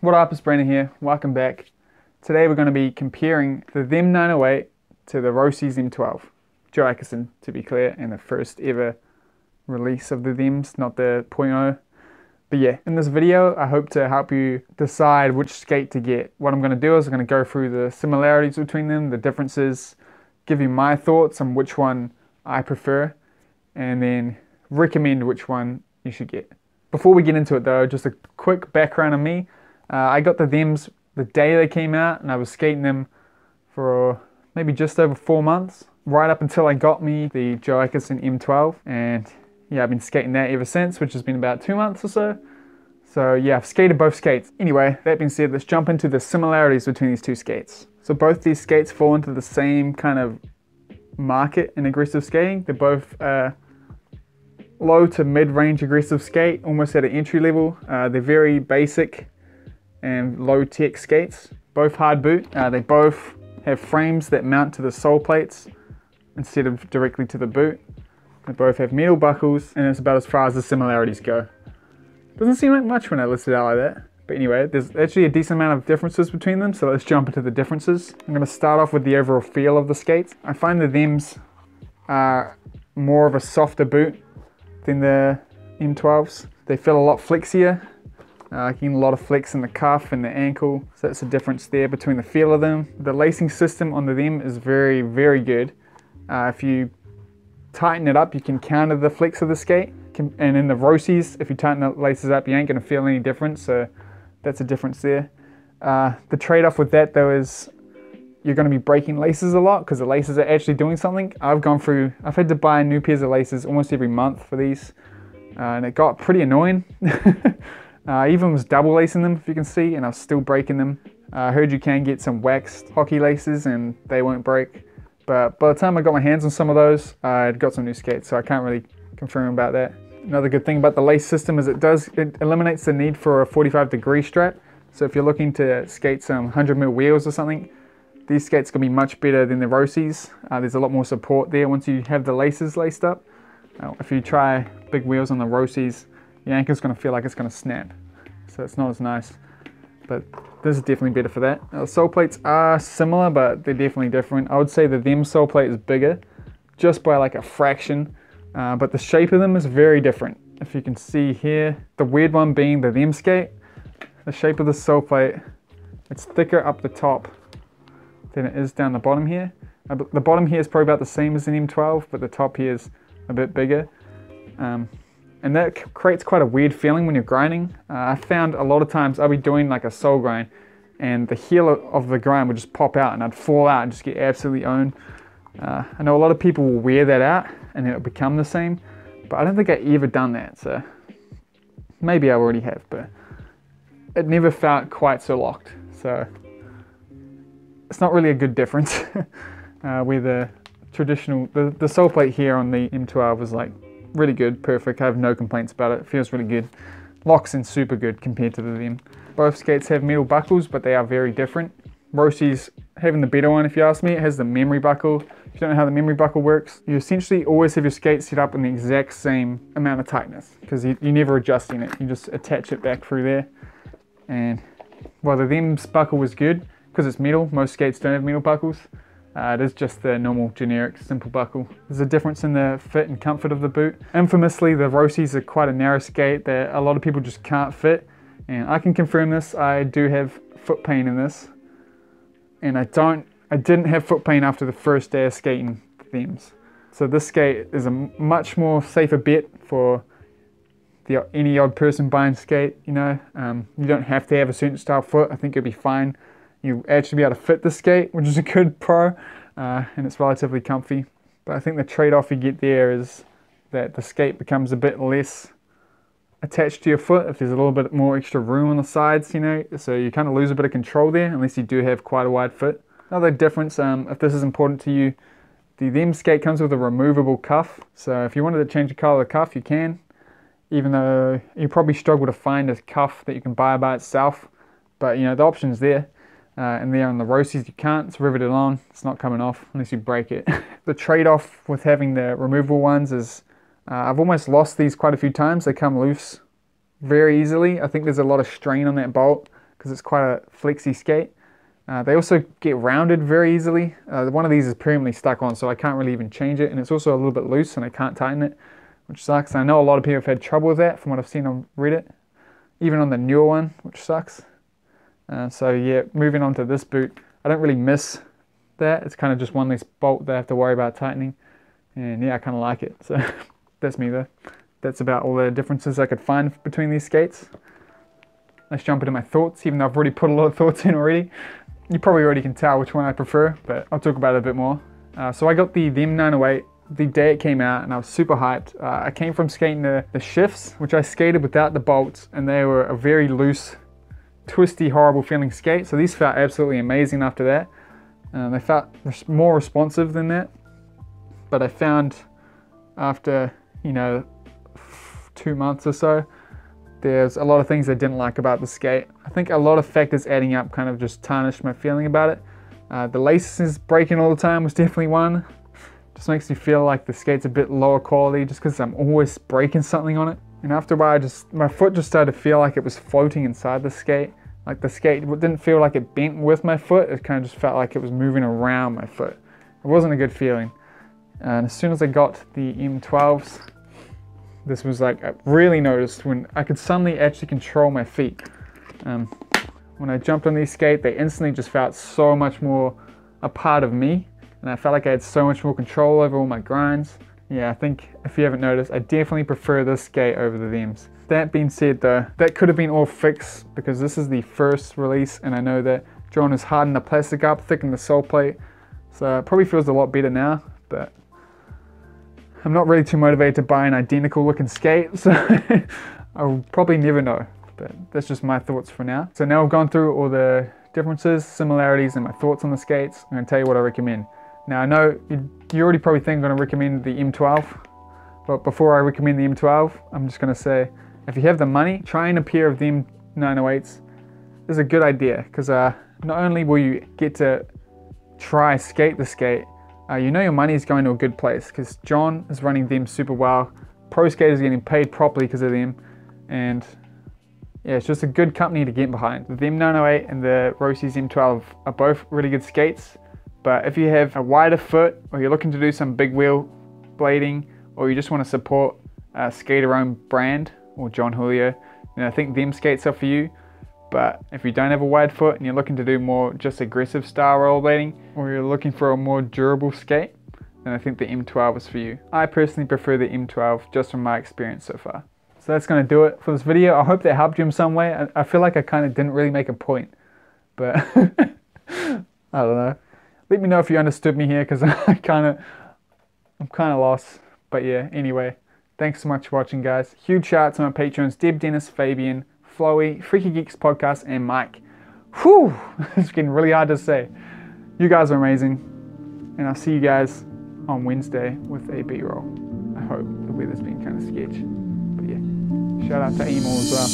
What up, it's Brandon here, welcome back. Today we're going to be comparing the them 908 to the Roces M12. Karson, to be clear, and the first ever release of the thems, not the .0. But yeah, in this video I hope to help you decide which skate to get. What I'm going to do is I'm going to go through the similarities between them, the differences, give you my thoughts on which one I prefer, and then recommend which one you should get. Before we get into it though, just a quick background on me. I got the thems the day they came out, and I was skating them for maybe just over 4 months, right up until I got me the Karson M12, and yeah, I've been skating that ever since, which has been about 2 months or so. So yeah, I've skated both skates. Anyway, that being said, let's jump into the similarities between these two skates. So both these skates fall into the same kind of market in aggressive skating. They're both low to mid-range aggressive skate, almost at an entry level. They're very basic and low-tech skates, both hard boot. They both have frames that mount to the sole plates instead of directly to the boot. They both have metal buckles, and it's about as far as the similarities go. Doesn't seem like much when I list it out like that. But anyway, there's actually a decent amount of differences between them, so let's jump into the differences. I'm going to start off with the overall feel of the skates. I find the thems are more of a softer boot than the M12s. They feel a lot flexier. Getting a lot of flex in the cuff and the ankle, so that's a difference there between the feel of them. The lacing system on the them is very, very good. If you tighten it up, you can counter the flex of the skate. And in the Roces, if you tighten the laces up, you ain't going to feel any difference, so that's a difference there. The trade-off with that though is you're going to be breaking laces a lot because the laces are actually doing something. I've had to buy new pairs of laces almost every month for these, and it got pretty annoying. I even was double lacing them, if you can see, and I was still breaking them. I heard you can get some waxed hockey laces and they won't break. But by the time I got my hands on some of those, I'd got some new skates, so I can't really confirm about that. Another good thing about the lace system is it eliminates the need for a 45-degree strap. So if you're looking to skate some 100mm wheels or something, these skates can be much better than the Roces. There's a lot more support there once you have the laces laced up. If you try big wheels on the Roces, your ankle's going to feel like it's going to snap, so it's not as nice. But this is definitely better for that. The sole plates are similar, but they're definitely different. I would say the them sole plate is bigger, just by like a fraction, but the shape of them is very different. If you can see here, the weird one being the them skate, the shape of the sole plate, it's thicker up the top than it is down the bottom here. The bottom here is probably about the same as an M12, but the top here is a bit bigger. And that creates quite a weird feeling when you're grinding. I found a lot of times I'll be doing like a sole grind and the heel of the grind would just pop out and I'd fall out and just get absolutely owned. I know a lot of people will wear that out and it'll become the same, but I don't think I've ever done that, so maybe I already have, but it never felt quite so locked. So it's not really a good difference. Where the traditional, the sole plate here on the M12 was like really good, perfect. I have no complaints about it. It feels really good. Locks in super good compared to the them. Both skates have metal buckles, but they are very different. Roces having the better one, if you ask me. It has the memory buckle. If you don't know how the memory buckle works, you essentially always have your skate set up in the exact same amount of tightness because you're never adjusting it. You just attach it back through there. And while the them's buckle was good, because it's metal, most skates don't have metal buckles. It is just the normal, generic, simple buckle. There's a difference in the fit and comfort of the boot. Infamously, the Roces are quite a narrow skate that a lot of people just can't fit. And I can confirm this, I do have foot pain in this. And I didn't have foot pain after the first day of skating thems. So this skate is a much more safer bet for any odd person buying skate, you know. You don't have to have a certain style foot, I think you'll be fine. You actually be able to fit the skate, which is a good pro, and it's relatively comfy. But I think the trade-off you get there is that the skate becomes a bit less attached to your foot if there's a little bit more extra room on the sides, you know, so you kind of lose a bit of control there unless you do have quite a wide foot. Another difference, if this is important to you, the them skate comes with a removable cuff, so if you wanted to change the color of the cuff, you can, even though you probably struggle to find a cuff that you can buy by itself, but you know, the option's there. And there on the Roces you can't, it's riveted on, it's not coming off unless you break it. The trade-off with having the removable ones is I've almost lost these quite a few times. They come loose very easily. I think there's a lot of strain on that bolt because it's quite a flexy skate. They also get rounded very easily. One of these is permanently stuck on, so I can't really even change it, and it's also a little bit loose and I can't tighten it, which sucks. And I know a lot of people have had trouble with that from what I've seen on Reddit, even on the newer one, which sucks. So yeah, moving on to this boot, I don't really miss that. It's kind of just one less bolt that I have to worry about tightening, and yeah, I kind of like it. So that's me though. That's about all the differences I could find between these skates. Let's jump into my thoughts, even though I've already put a lot of thoughts in already. You probably already can tell which one I prefer, but I'll talk about it a bit more. So I got the M908 the day it came out, and I was super hyped. I came from skating the shifts, which I skated without the bolts, and they were a very loose, twisty, horrible feeling skate. So these felt absolutely amazing after that. They felt more responsive than that. But I found after, 2 months or so, there's a lot of things I didn't like about the skate. I think a lot of factors adding up kind of just tarnished my feeling about it. The laces breaking all the time was definitely one. Just makes me feel like the skate's a bit lower quality just because I'm always breaking something on it. And after a while, my foot just started to feel like it was floating inside the skate. Like the skate didn't feel like it bent with my foot. It kind of just felt like it was moving around my foot. It wasn't a good feeling. And as soon as I got the M12s, this was like, I really noticed when I could suddenly actually control my feet. When I jumped on these skates, they instantly just felt so much more a part of me. And I felt like I had so much more control over all my grinds. Yeah, I think if you haven't noticed, I definitely prefer this skate over the thems. That being said though, that could have been all fixed because this is the first release, and I know that Drummond has hardened the plastic up, thickened the sole plate. So it probably feels a lot better now, but I'm not really too motivated to buy an identical looking skate, so I'll probably never know, but that's just my thoughts for now. So now I've gone through all the differences, similarities, and my thoughts on the skates. I'm going to tell you what I recommend. Now I know you already probably think I'm going to recommend the M12, but before I recommend the M12, I'm just going to say, if you have the money, trying a pair of the M908s is a good idea, because not only will you get to try skate the skate, you know your money is going to a good place because John is running them super well. Pro skaters are getting paid properly because of them, and yeah, it's just a good company to get behind. The M908 and the Roces M12 are both really good skates, but if you have a wider foot, or you're looking to do some big wheel blading, or you just want to support a skater-owned brand or John Julio, then I think them skates are for you. But if you don't have a wide foot and you're looking to do more just aggressive style rollerblading, or you're looking for a more durable skate, then I think the M12 is for you. I personally prefer the M12 just from my experience so far. So that's going to do it for this video. I hope that helped you in some way. I feel like I kind of didn't really make a point, but I don't know. Let me know if you understood me here, because I'm kind of lost. But yeah, anyway, thanks so much for watching, guys. Huge shout out to my patrons, Deb, Dennis, Fabian, Flowey, Freaky Geeks Podcast, and Mike. Whew, it's getting really hard to say. You guys are amazing, and I'll see you guys on Wednesday with a B-roll. I hope the weather's been kind of sketch, but yeah, shout out to Emo as well.